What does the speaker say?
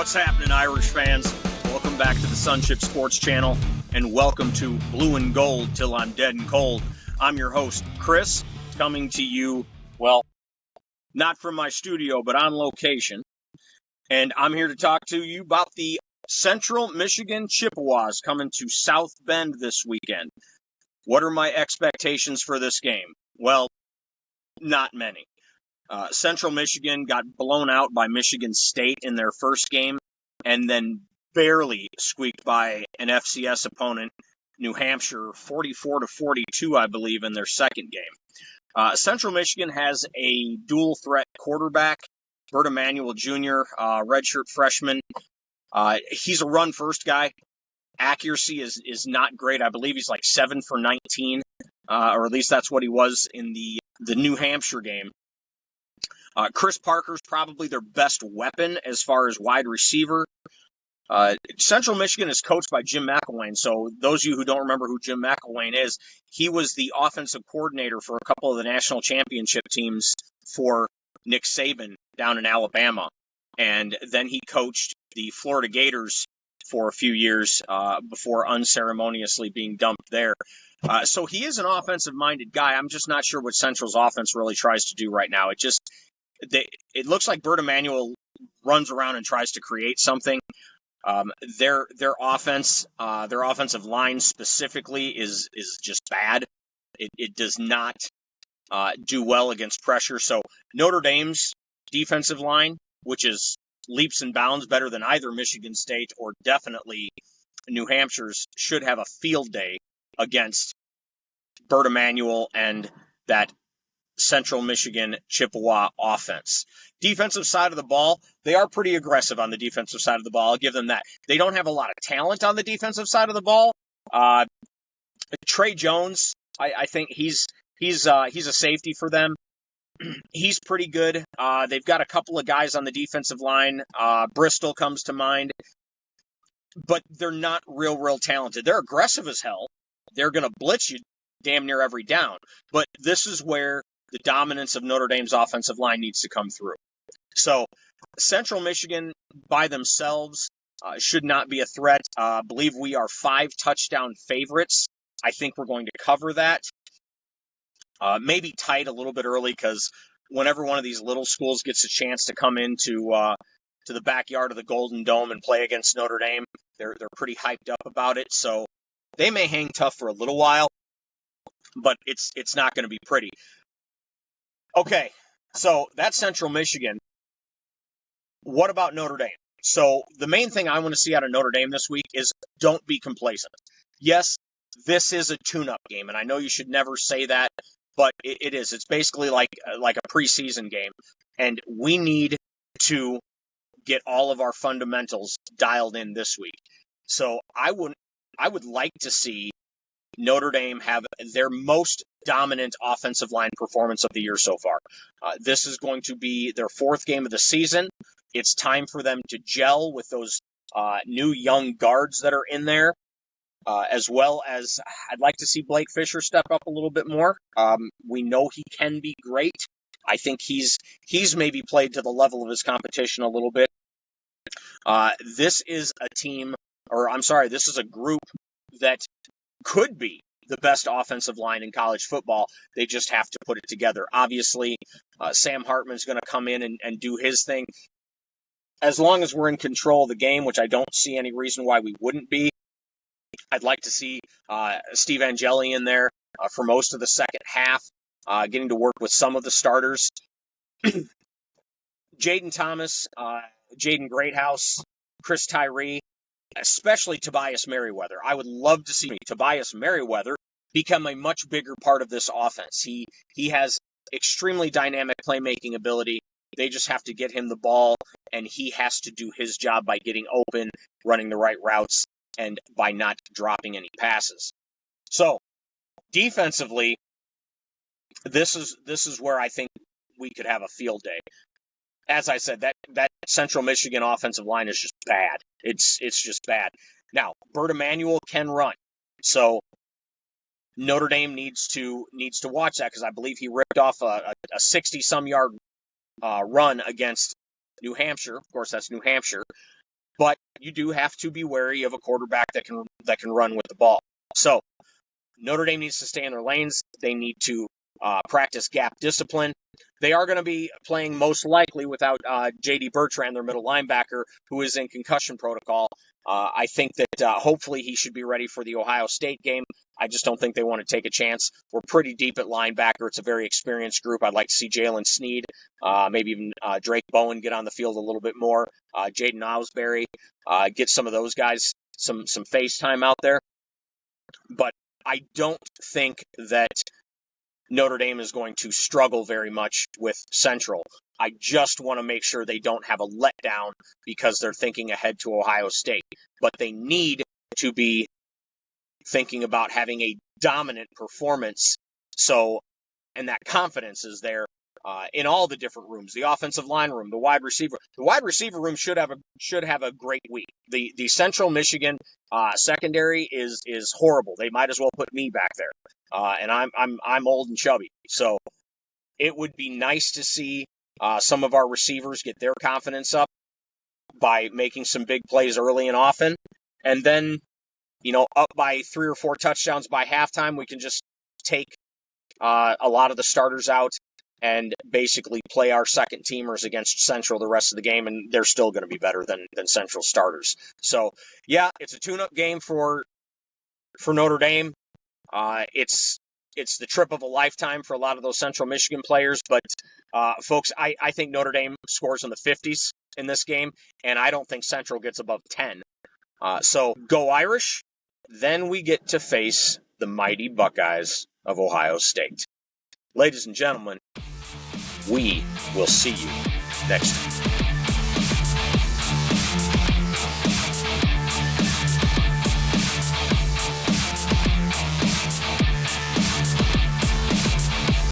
What's happening, Irish fans? Welcome back to the Sunship Sports Channel, and welcome to Blue and Gold Till I'm Dead and Cold. I'm your host, Chris, coming to you, well, not from my studio, but on location. And I'm here to talk to you about the Central Michigan Chippewas coming to South Bend this weekend. What are my expectations for this game? Well, not many. Central Michigan got blown out by Michigan State in their first game and then barely squeaked by an FCS opponent, New Hampshire, 44-42, I believe, in their second game. Central Michigan has a dual threat quarterback, Bert Emanuel Jr., redshirt freshman. He's a run-first guy. Accuracy is not great. I believe he's like 7 for 19, or at least that's what he was in the New Hampshire game. Chris Parker's probably their best weapon as far as wide receiver. Central Michigan is coached by Jim McElwain, so those of you who don't remember who Jim McElwain is, he was the offensive coordinator for a couple of the national championship teams for Nick Saban down in Alabama, and then he coached the Florida Gators for a few years before unceremoniously being dumped there. So he is an offensive-minded guy. I'm just not sure what Central's offense really tries to do right now. It looks like Bert Emanuel runs around and tries to create something. Their offensive line specifically is just bad. It does not do well against pressure. So Notre Dame's defensive line, which is leaps and bounds better than either Michigan State or definitely New Hampshire's, should have a field day against Bert Emanuel and that Central Michigan Chippewa offense. Defensive side of the ball, they are pretty aggressive on the defensive side of the ball. I'll give them that. They don't have a lot of talent on the defensive side of the ball. Trey Jones, I think he's a safety for them. He's pretty good. They've got a couple of guys on the defensive line. Bristol comes to mind, but they're not real talented. They're aggressive as hell. They're going to blitz you damn near every down. But this is where the dominance of Notre Dame's offensive line needs to come through. So Central Michigan by themselves should not be a threat. I believe we are 5-touchdown favorites. I think we're going to cover that. Maybe tight a little bit early, because whenever one of these little schools gets a chance to come into to the backyard of the Golden Dome and play against Notre Dame, they're pretty hyped up about it. So they may hang tough for a little while, but it's not going to be pretty. Okay, so that's Central Michigan. What about Notre Dame? So the main thing I want to see out of Notre Dame this week is don't be complacent. Yes, this is a tune-up game, and I know you should never say that, but it is. It's basically like a preseason game, and we need to get all of our fundamentals dialed in this week. So I would like to see Notre Dame have their most dominant offensive line performance of the year so far. This is going to be their 4th game of the season. It's time for them to gel with those new young guards that are in there, as well as I'd like to see Blake Fisher step up a little bit more. We know he can be great. I think he's maybe played to the level of his competition a little bit. This is a group that could be the best offensive line in college football. They just have to put it together. Obviously, Sam Hartman's going to come in and do his thing. As long as we're in control of the game, which I don't see any reason why we wouldn't be, I'd like to see Steve Angeli in there for most of the second half, getting to work with some of the starters. Jaden Thomas, Jaden Greathouse, Chris Tyree, especially Tobias Merriweather. I would love to see Tobias Merriweather become a much bigger part of this offense. He has extremely dynamic playmaking ability. They just have to get him the ball, and he has to do his job by getting open, running the right routes, and by not dropping any passes. So, defensively, this is where I think we could have a field day. As I said, that Central Michigan offensive line is just bad. It's just bad. Now, Bert Emanuel can run, so Notre Dame needs to watch that, because I believe he ripped off a 60-some yard run against New Hampshire. Of course, that's New Hampshire. you do have to be wary of a quarterback that can run with the ball. So Notre Dame needs to stay in their lanes. They need to practice gap discipline. They are going to be playing most likely without J.D. Bertrand, their middle linebacker, who is in concussion protocol. I think that hopefully he should be ready for the Ohio State game. I just don't think they want to take a chance. We're pretty deep at linebacker. It's a very experienced group. I'd like to see Jalen Sneed, maybe even Drake Bowen get on the field a little bit more. Jaden Osbury, get some of those guys some face time out there. But I don't think that Notre Dame is going to struggle very much with Central. I just want to make sure they don't have a letdown because they're thinking ahead to Ohio State. But they need to be thinking about having a dominant performance. And that confidence is there in all the different rooms. The offensive line room, the wide receiver. The wide receiver room should have a great week. The Central Michigan secondary is horrible. They might as well put me back there. And I'm old and chubby. So it would be nice to see some of our receivers get their confidence up by making some big plays early and often. And then, up by 3 or 4 touchdowns by halftime, we can just take a lot of the starters out and basically play our second teamers against Central the rest of the game, and they're still going to be better than Central starters. So, yeah, it's a tune-up game for Notre Dame. It's the trip of a lifetime for a lot of those Central Michigan players, but folks, I think Notre Dame scores in the 50s in this game, and I don't think Central gets above 10. So go Irish. Then we get to face the mighty Buckeyes of Ohio State. Ladies and gentlemen, we will see you next time.